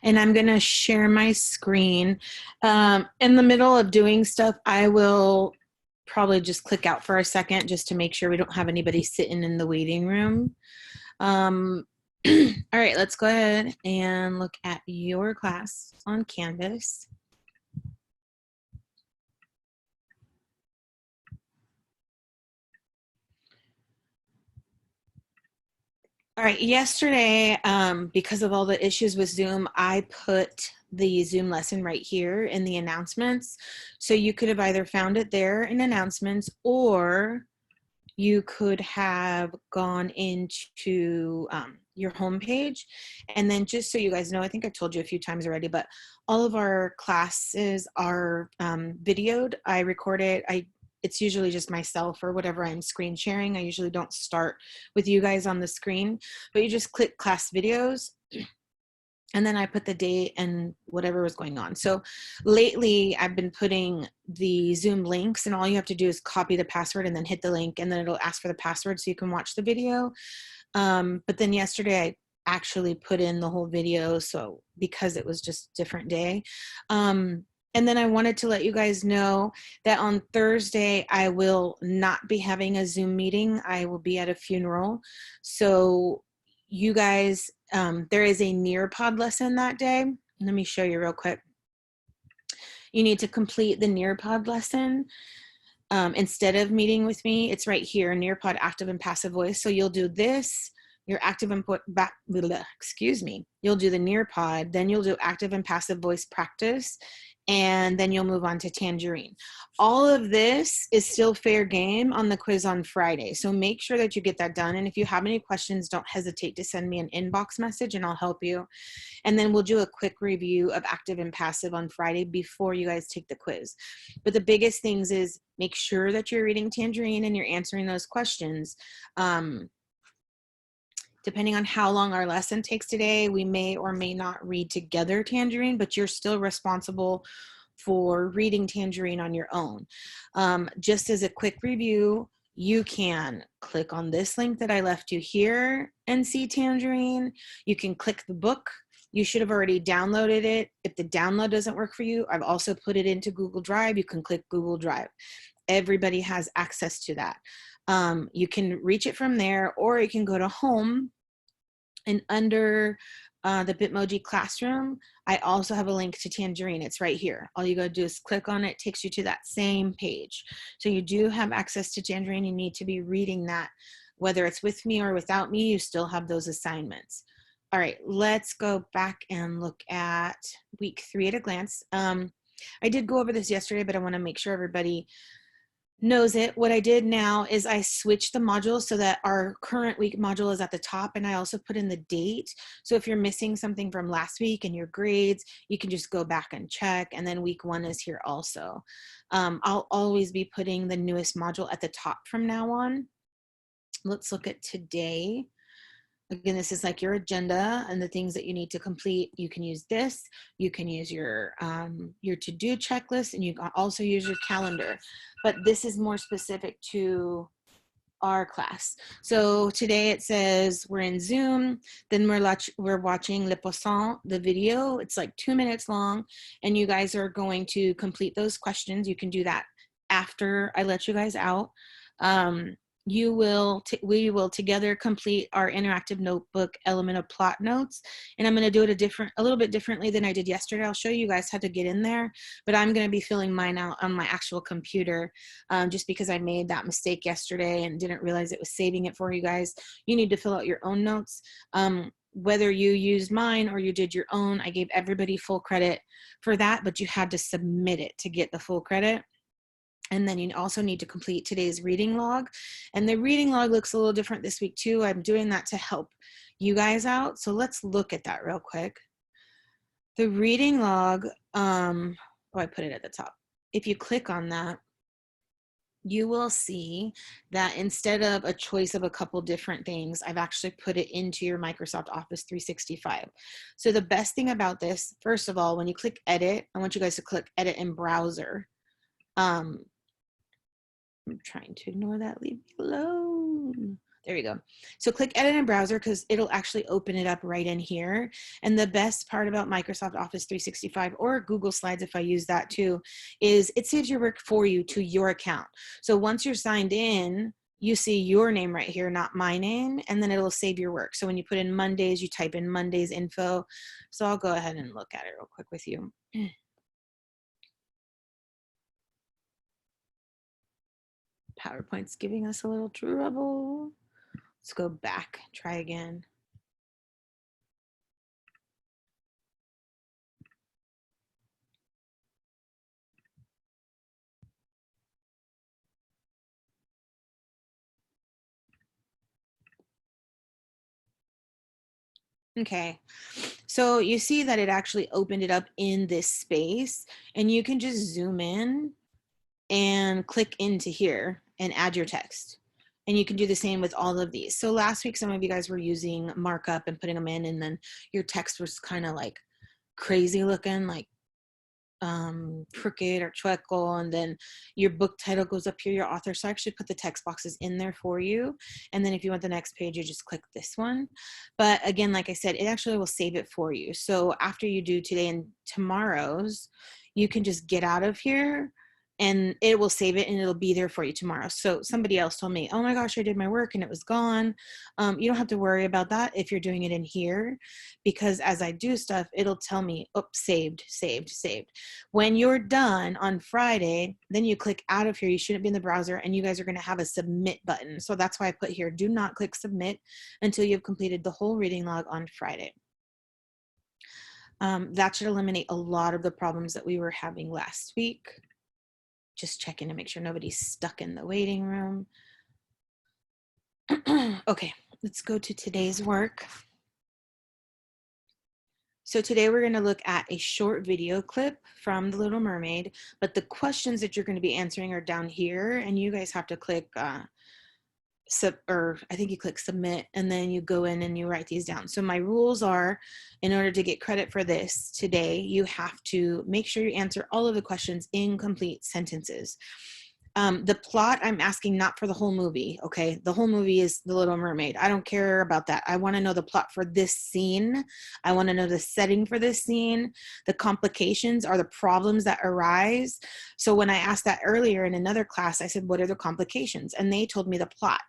and I'm going to share my screen. In the middle of doing stuff, I will probably just click out for a second just to make sure we don't have anybody sitting in the waiting room. All right, let's go ahead and look at your class on Canvas. All right, yesterday, because of all the issues with Zoom, I put the Zoom lesson right here in the announcements. So you could have either found it there in announcements, or you could have gone into your homepage. And then just so you guys know, I think I told you a few times already, but all of our classes are videoed. I record it. It's usually just myself or whatever I'm screen sharing. I usually don't start with you guys on the screen, but you just click class videos, and then I put the date and whatever was going on. So lately I've been putting the Zoom links, and all you have to do is copy the password and then hit the link, and then it'll ask for the password so you can watch the video. But then yesterday I actually put in the whole video, so because it was just a different day. And then I wanted to let you guys know that on Thursday, I will not be having a Zoom meeting. I will be at a funeral. So you guys, there is a Nearpod lesson that day. Let me show you real quick. You need to complete the Nearpod lesson. Instead of meeting with me, it's right here, Nearpod active and passive voice. So you'll do this, your active and excuse me, you'll do the Nearpod, then you'll do active and passive voice practice, and then you'll move on to Tangerine. All of this is still fair game on the quiz on Friday. So make sure that you get that done. And if you have any questions, don't hesitate to send me an inbox message and I'll help you. And then we'll do a quick review of active and passive on Friday before you guys take the quiz. But the biggest things is make sure that you're reading Tangerine and you're answering those questions. Depending on how long our lesson takes today, we may or may not read together Tangerine, but you're still responsible for reading Tangerine on your own. Just as a quick review, you can click on this link that I left you here and see Tangerine. You can click the book. You should have already downloaded it. If the download doesn't work for you, I've also put it into Google Drive. You can click Google Drive. Everybody has access to that. You can reach it from there, or you can go to home, and under the Bitmoji Classroom, I also have a link to Tangerine. It's right here. All you gotta do is click on it, it takes you to that same page. So you do have access to Tangerine. You need to be reading that. Whether it's with me or without me, you still have those assignments. All right, let's go back and look at week 3 at a glance. I did go over this yesterday, but I wanna make sure everybody knows it. What I did now is I switched the modules so that our current week module is at the top, and I also put in the date. So if you're missing something from last week and your grades, you can just go back and check, and then week 1 is here also. I'll always be putting the newest module at the top from now on. Let's look at today. Again, this is like your agenda and the things that you need to complete. You can use this. You can use your to-do checklist, and you can also use your calendar. But this is more specific to our class. So today it says we're in Zoom. Then we're watching Le Poisson, the video. It's like 2 minutes long, and you guys are going to complete those questions. You can do that after I let you guys out. We will together complete our interactive notebook element of plot notes, and I'm going to do it a little bit differently than I did yesterday. I'll show you guys how to get in there, but I'm going to be filling mine out on my actual computer, just because I made that mistake yesterday and didn't realize it was saving it for you guys. You need to fill out your own notes. Whether you used mine or you did your own, I gave everybody full credit for that, but you had to submit it to get the full credit. And then you also need to complete today's reading log. And the reading log looks a little different this week too. I'm doing that to help you guys out. So let's look at that real quick. The reading log, I put it at the top. If you click on that, you will see that instead of a choice of a couple different things, I've actually put it into your Microsoft Office 365. So the best thing about this, first of all, when you click edit, I want you guys to click edit in browser. I'm trying to ignore that, leave me alone. There you go. So click edit in browser because it'll actually open it up right in here. And the best part about Microsoft Office 365 or Google Slides, if I use that too, is it saves your work for you to your account. So once you're signed in, you see your name right here, not my name, and then it'll save your work. So when you put in Mondays, you type in Mondays info. So I'll go ahead and look at it real quick with you. PowerPoint's giving us a little trouble. Let's go back, try again. Okay, so you see that it actually opened it up in this space, and you can just zoom in and click into here and add your text. And you can do the same with all of these. So last week, some of you guys were using markup and putting them in, and then your text was kind of like crazy looking, like crooked or chueco, and then your book title goes up here, your author. So I actually put the text boxes in there for you. And then if you want the next page, you just click this one. But again, like I said, it actually will save it for you. So after you do today and tomorrow's, you can just get out of here and it will save it and it'll be there for you tomorrow. So somebody else told me, oh my gosh, I did my work and it was gone. You don't have to worry about that if you're doing it in here, because as I do stuff, it'll tell me, oh, saved, saved, saved. When you're done on Friday, then you click out of here. You shouldn't be in the browser, and you guys are going to have a submit button. So that's why I put here, do not click submit until you've completed the whole reading log on Friday. That should eliminate a lot of the problems that we were having last week. Just checking to make sure nobody's stuck in the waiting room. Okay, let's go to today's work. So today we're going to look at a short video clip from The Little Mermaid, but the questions that you're going to be answering are down here, and you guys have to click I think you click submit, and then you go in and you write these down. So my rules are, in order to get credit for this today, you have to make sure you answer all of the questions in complete sentences. The plot, I'm asking not for the whole movie, okay? The whole movie is The Little Mermaid. I don't care about that. I want to know the plot for this scene. I want to know the setting for this scene. The complications are the problems that arise. So when I asked that earlier in another class, I said, what are the complications? And they told me the plot.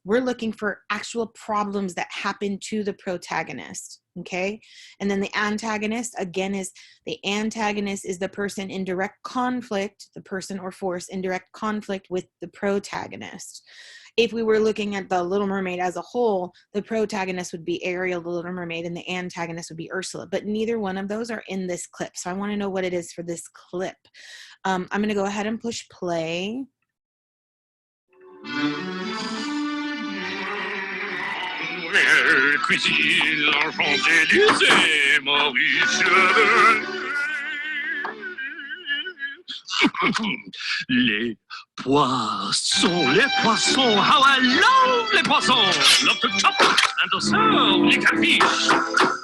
We're looking for actual problems that happen to the protagonist, okay? And then the antagonist, again, is the antagonist is the person in direct conflict, the person or force in direct conflict with the protagonist. If we were looking at The Little Mermaid as a whole, the protagonist would be Ariel, the Little Mermaid, and the antagonist would be Ursula, but neither one of those are in this clip. So I wanna know what it is for this clip. I'm gonna go ahead and push play. Cuisine, Champs-Élysées, Maurice. Les poissons, how I love les poissons. Love to chop and to serve les catfish.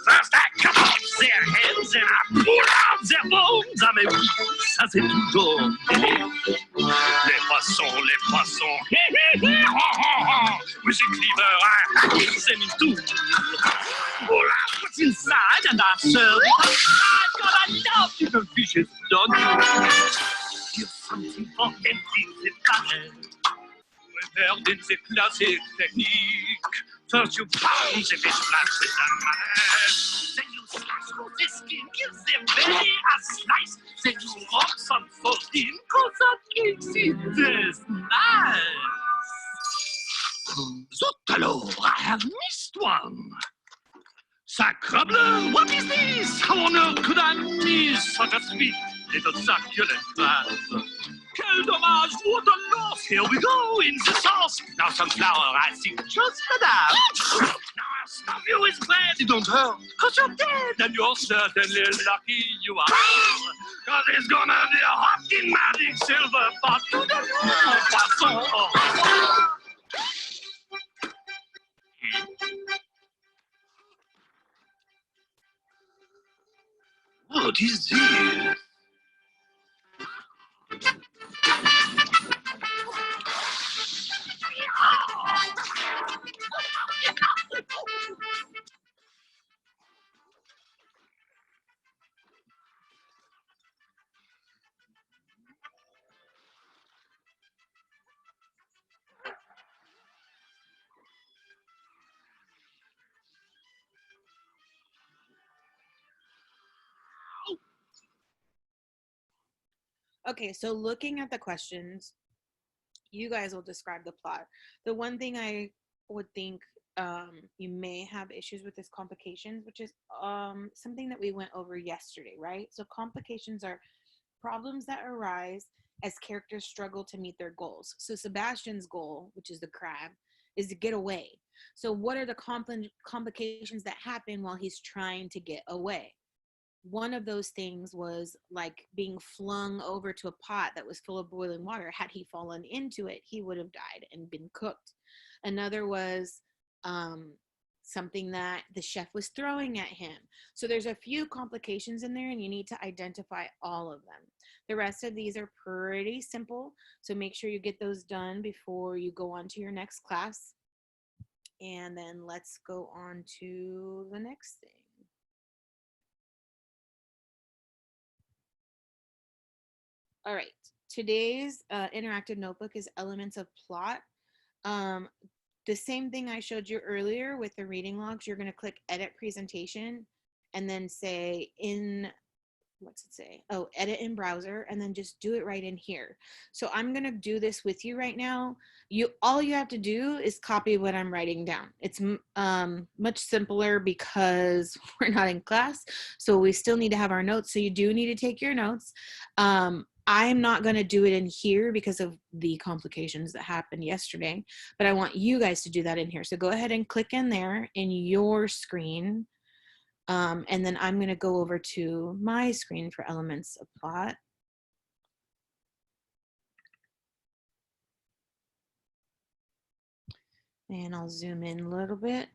First I cut off their heads and I pull out their bones. Ah mais oui, ça c'est toujours délé. Les poissons, with a cleaver I hack them in two. Pull out what's inside and I serve it up. God, I love different fishes, don't you? Here's something for empty the planet. Prepared in the classic technique. First you pound the fish flat with the knife. Then you slice off the skin, give the belly a slice. Then you rub some salt in, cause that makes it taste nice. Zut alors, I have missed one. Sacrebleu, what is this? How on earth could I miss such a sweet little succulent crab? Quel dommage, what a loss! Here we go, in the sauce. Now some flour, I think just a dab. Now I'll stuff you with bread, it don't hurt, cause you're dead, and you're certainly lucky you are. Cause it's gonna be a hot magic silver pot to the poisson. What is this? Okay, so looking at the questions, you guys will describe the plot. The one thing I would think you may have issues with is complications, which is something that we went over yesterday, right? So complications are problems that arise as characters struggle to meet their goals. So Sebastian's goal, which is the crab, is to get away. So what are the complications that happen while he's trying to get away? One of those things was like being flung over to a pot that was full of boiling water. Had he fallen into it, he would have died and been cooked. Another was something that the chef was throwing at him. So there's a few complications in there and you need to identify all of them. The rest of these are pretty simple. So make sure you get those done before you go on to your next class. And then let's go on to the next thing. All right, today's interactive notebook is Elements of Plot. The same thing I showed you earlier with the reading logs, you're gonna click Edit Presentation and then say what's it say? Oh, Edit in Browser, and then just do it right in here. So I'm gonna do this with you right now. All you have to do is copy what I'm writing down. It's much simpler because we're not in class, so we still need to have our notes. So you do need to take your notes. I'm not going to do it in here because of the complications that happened yesterday, but I want you guys to do that in here. So go ahead and click in there in your screen. And then I'm going to go over to my screen for Elements of Plot. And I'll zoom in a little bit.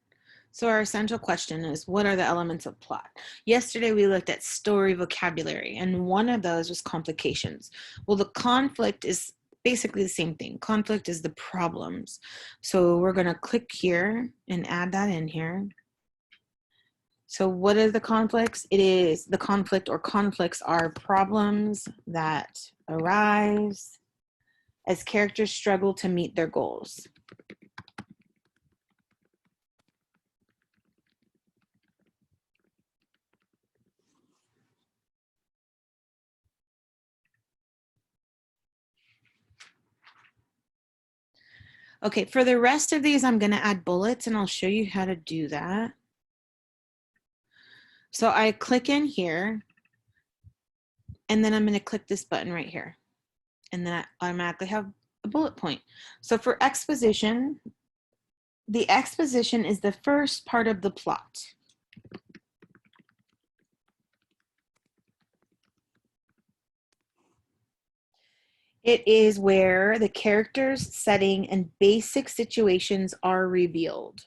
So our essential question is, what are the elements of plot? Yesterday we looked at story vocabulary, and one of those was complications. Well, the conflict is basically the same thing. Conflict is the problems. So we're going to click here and add that in here. So what are the conflicts? It is the conflict or conflicts are problems that arise as characters struggle to meet their goals. Okay, for the rest of these, I'm going to add bullets and I'll show you how to do that. So I click in here and then I'm going to click this button right here. And then I automatically have a bullet point. So for exposition, the exposition is the first part of the plot. It is where the characters, setting, and basic situations are revealed.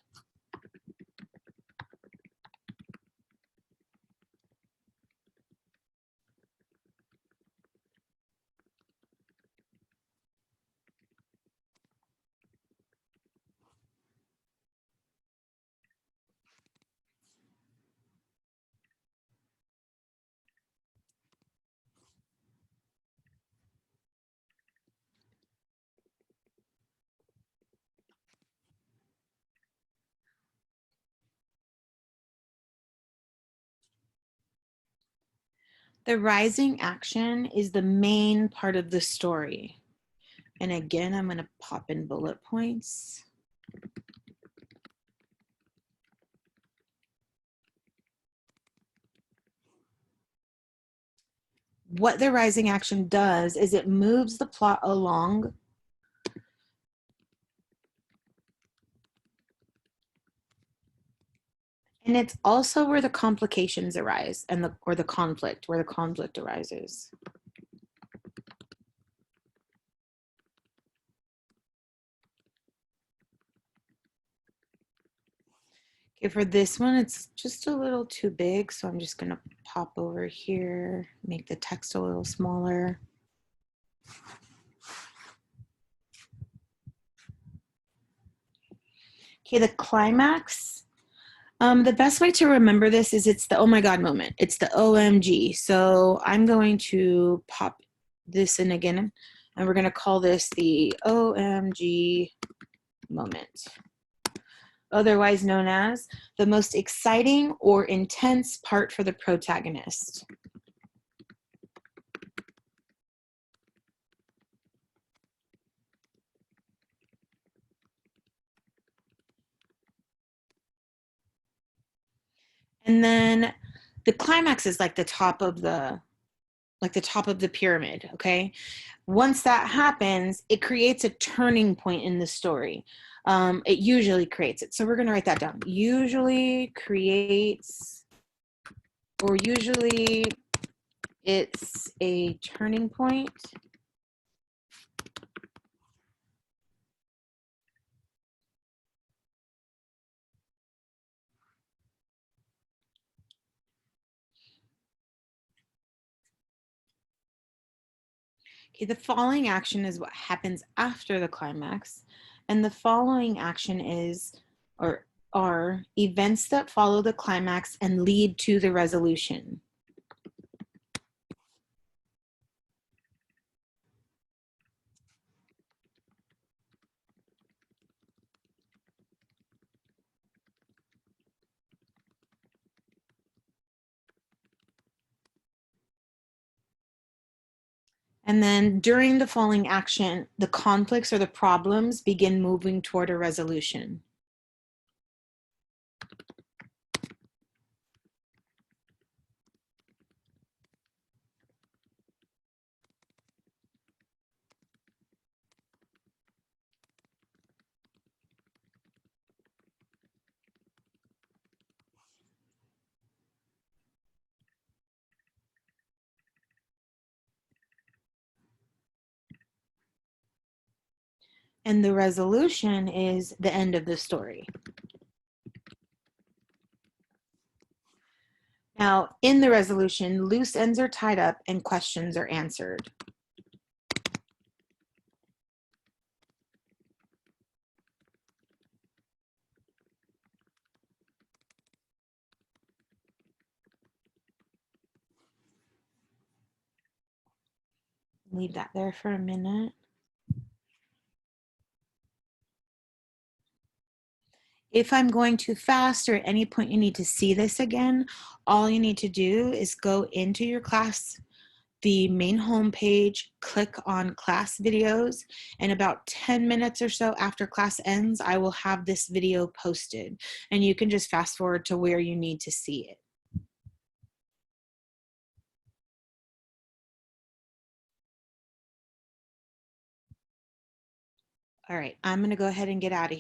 The rising action is the main part of the story. And again, I'm going to pop in bullet points. What the rising action does is it moves the plot along. And it's also where the complications arise and where the conflict arises. Okay, for this one, it's just a little too big, so I'm just gonna pop over here, make the text a little smaller. Okay, the climax. The best way to remember this is it's the oh my God moment. It's the OMG. So I'm going to pop this in again, and we're gonna call this the OMG moment, otherwise known as the most exciting or intense part for the protagonist. And then the climax is like the top of the pyramid, okay? Once that happens, it creates a turning point in the story. It usually creates it. So we're going to write that down. Usually creates, or usually it's a turning point. Okay, the following action is what happens after the climax. And the following action is, or are events that follow the climax and lead to the resolution. And then during the following action, the conflicts or the problems begin moving toward a resolution. And the resolution is the end of the story. Now, in the resolution, loose ends are tied up and questions are answered. Leave that there for a minute. If I'm going too fast or at any point you need to see this again, all you need to do is go into your class, the main homepage, click on class videos, and about 10 minutes or so after class ends, I will have this video posted, and you can just fast forward to where you need to see it. All right, I'm gonna go ahead and get out of here.